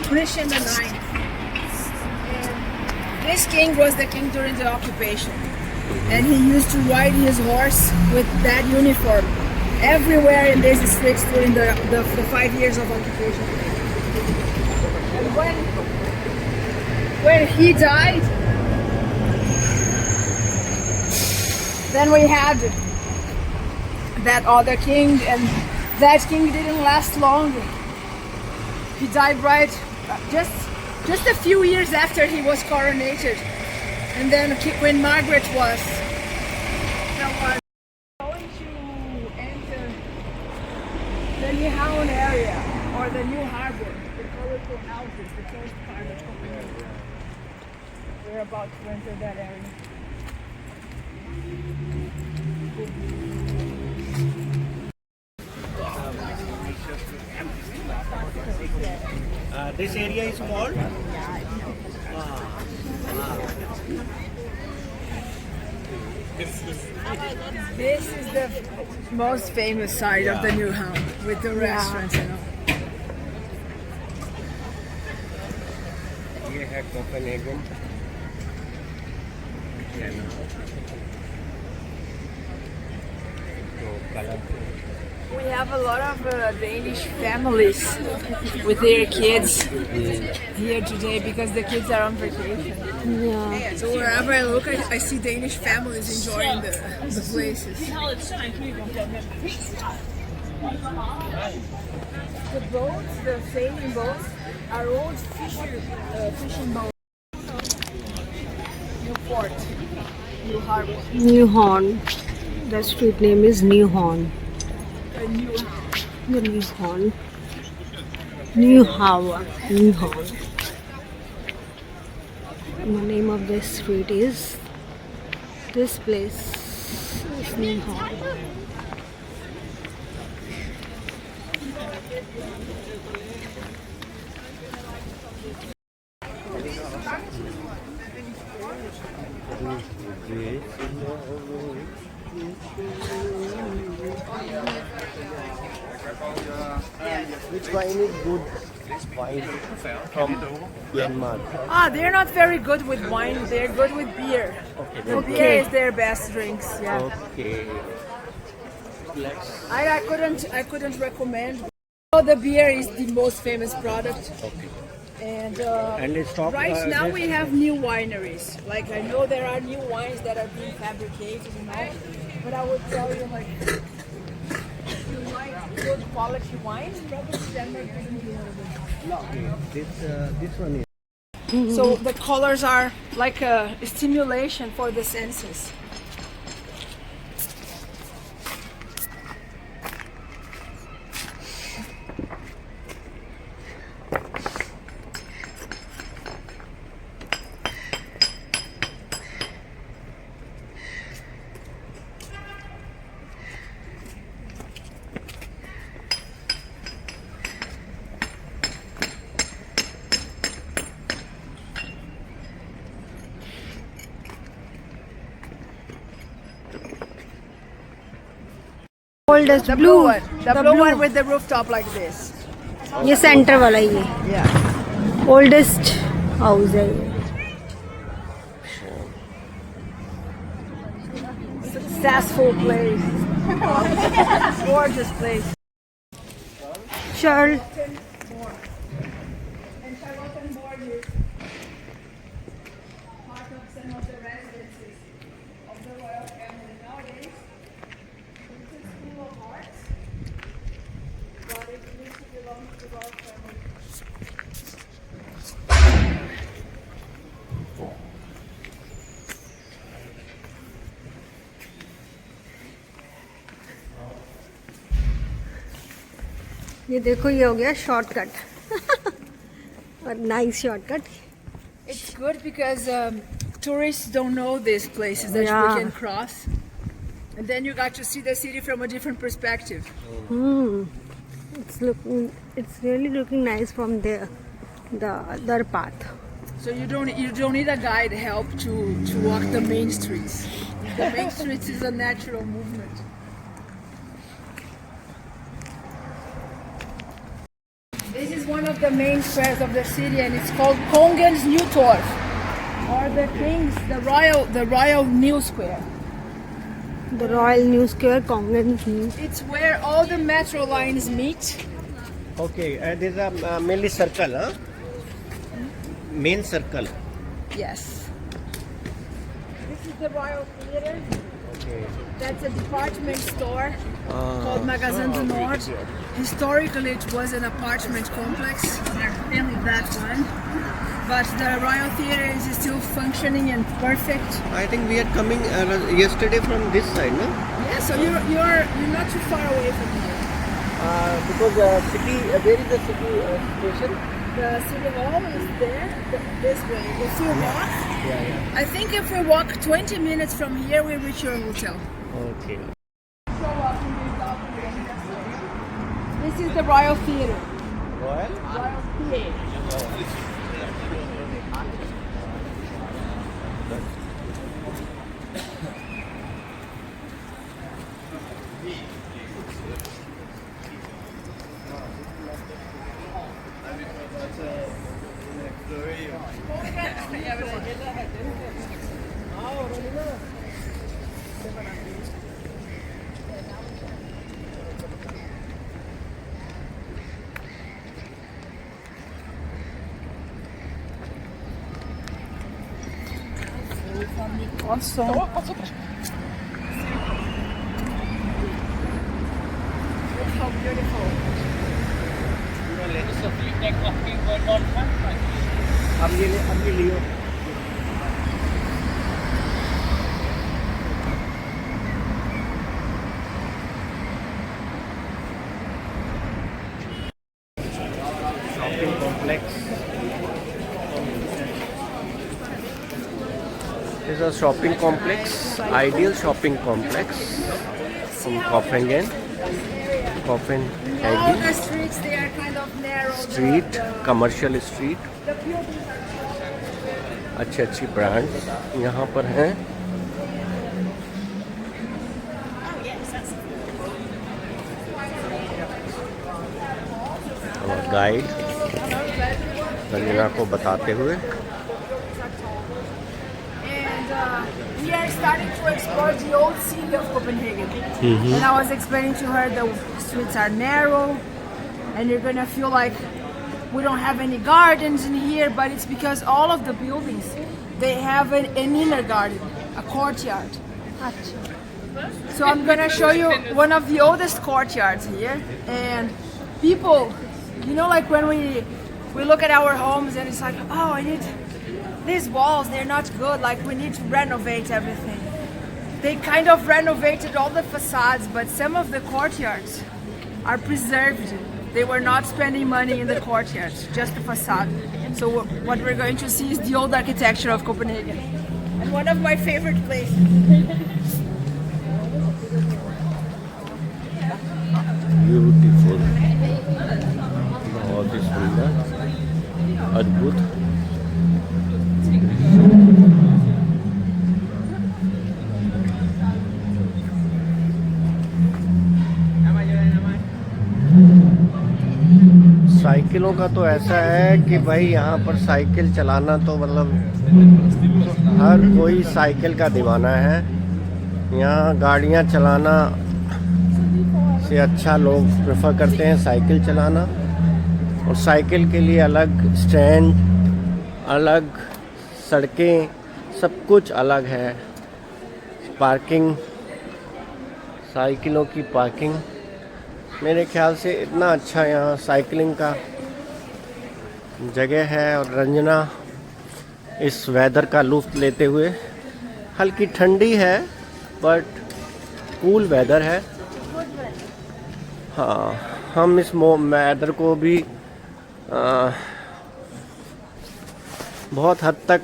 Christian IX. And this king was the king during the occupation. And he used to ride his horse with that uniform everywhere in these streets during the 5 years of occupation. And when he died, then we had that other king, and that king didn't last long. He died right just a few years after he was coronated. And then Queen Margaret was going to enter the Nyhavn area, or the new harbor, the colorful houses, the first part of Copenhagen. We're about to enter that area. This area is called? This is the most famous side of the Nyhavn, with the restaurants and all. ये है Copenhagen Denmark. तो colorful. We have a lot of Danish families with their kids here today because the kids are on vacation. Yeah. So wherever I look, I see Danish families enjoying the places. The boats, the sailing boats, are old fishing boats. New port, new harbor. Nyhavn. The street name is Nyhavn. The Nyhavn. Nyhavn. The name of this street is, this place is Nyhavn. Which wine is good? Wine from Denmark. They're not very good with wine. They're good with beer. The beer is their best drinks. Yeah. Okay. Let's. I couldn't recommend. So the beer is the most famous product. Okay. And let's talk. right now we have new wineries. Like, I know there are new wines that are being fabricated and all, but I would tell you, like, if you like good quality wines, probably Denmark isn't the only one. Okay. This one is. So the colors are like a stimulation for the senses. Oldest The blue. blue one. The blue one with the rooftop like this. ये centre वाला ही है. Yeah. Oldest house है ये. Successful place. Gorgeous place. Charles. And Charlottenborg is part of some of the residences of the royal family nowadays. It's a school of arts, but it used to belong to the royal family. ये देखो, ये हो गया shortcut. और nice shortcut. It's good because tourists don't know these places that Yeah. we can cross. And then you got to see the city from a different perspective. It's really looking nice from there, the other path. So you don't need a guide help to walk the main streets. The main streets is a natural movement. This is one of the main squares of the city, and it's called Kongens Nytorv, or the Royal New Square. The Royal New Square, Copenhagen. It's where all the metro lines meet. Okay, this is a mainly circle, huh? Main circle. Yes. This is the Royal Theatre. Okay. That's a department store called Magazine du Nord. Historically, it was an apartment complex, mainly that one. But the Royal Theatre is still functioning and perfect. I think we are coming yesterday from this side, no? Yeah, so you're not too far away from here. Because city, where is the city station? The city hall is there, this way. If you walk, Yeah. I think if we walk 20 minutes from here, we reach your hotel. Okay. This is the Royal Theatre. Royal? Royal Theatre. Awesome. Look how beautiful. अब ये लियो. Shopping complex. This is a shopping complex, ideal shopping complex from Copenhagen. All Copenhagen the streets, they are kind of narrow. street, commercial street. The buildings are अच्छी brand यहाँ पर हैं. और guide Ranjana को बताते हुए. And we are starting to explore the old city of Copenhagen. And I was explaining to her the streets are narrow, and you're gonna feel like we don't have any gardens in here, but it's because all of the buildings, they have an inner garden, a courtyard. So I'm gonna show you one of the oldest courtyards here, and people, you know, like when we look at our homes and it's like, oh, I need these walls, they're not good, like we need to renovate everything. They kind of renovated all the facades, but some of the courtyards are preserved. They were not spending money in the courtyards, just the facade. So what we're going to see is the old architecture of Copenhagen. And one of my favorite places. Beautiful, बहुत ही सुंदर, अद्भुत. साइकिलों का तो ऐसा है कि भाई यहाँ पर साइकिल चलाना तो मतलब हर कोई साइकिल का दीवाना है. यहाँ गाड़ियाँ चलाना से अच्छा लोग प्रेफर करते हैं साइकिल चलाना. और साइकिल के लिए अलग स्टैंड, अलग सड़कें, सब कुछ अलग है. पार्किंग, साइकिलों की पार्किंग, मेरे ख्याल से इतना अच्छा यहाँ साइकिलिंग का जगह है. और रंजना इस वेदर का लुत्फ़ लेते हुए, हल्की ठंडी है बट कूल वेदर है. हाँ, हम इस वेदर को भी बहुत हद तक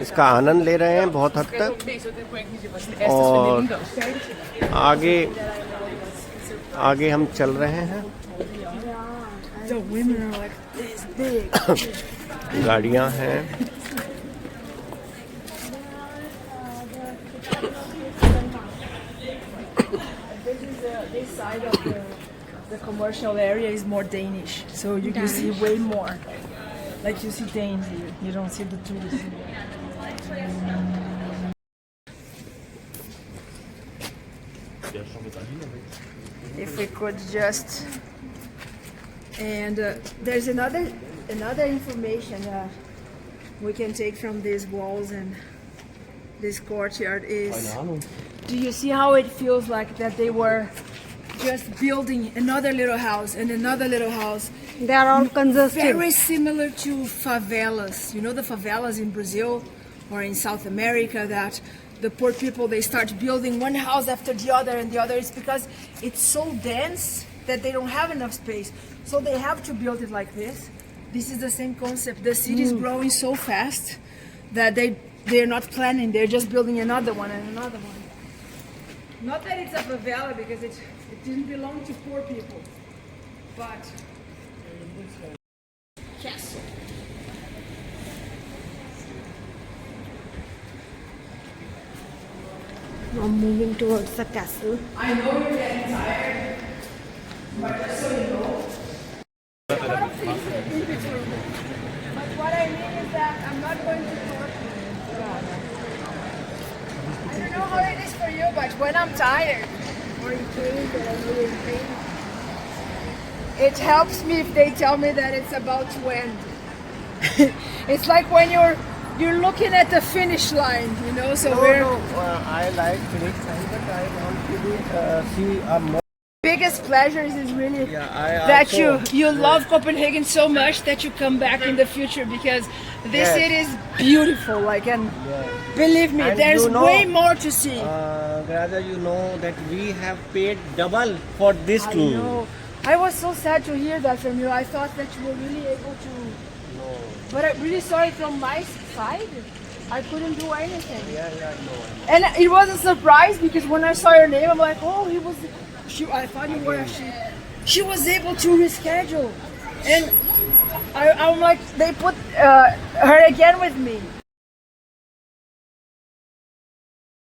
इसका आनंद ले रहे हैं बहुत हद तक. और आगे हम चल रहे हैं. गाड़ियां हैं. This side of the commercial area is more Danish, so you can see way more. Like you see Danes here, you don't see the tourists. If we could just, and there's another information we can take from these walls and this courtyard is, do you see how it feels like that they were just building another little house and another little house? They are all congested. Very similar to favelas. You know the favelas in Brazil or in South America, that the poor people, they start building one house after the other and the other. It's because it's so dense that they don't have enough space. So they have to build it like this. This is the same concept. The city is growing so fast that they're not planning. They're just building another one and another one. Not that it's a favela, because it didn't belong to poor people, but castle. I'm moving towards the castle. I know you're getting tired, but just so you know, a lot of things in between. But what I mean is that I'm not going to torture you. I don't know how it is for you, but when I'm tired or in pain, that I'm really in pain, it helps me if they tell me that it's about to end. It's like when you're looking at the finish line, you know. So I like finish line, but I want to see a more. Biggest pleasure is really I that also, you love Copenhagen so much that you come back in the future, because this city is beautiful. Like, and believe me, And there's you know, way more to see. Graza, you know that we have paid double for this I tour. know. I was so sad to hear that from you. I thought that you were really able to. No. But I'm really sorry from my side. I couldn't do anything. No. And it was a surprise, because when I saw your name, I'm like, oh, he was. I thought you were. She was able to reschedule, and I'm like, they put her again with me.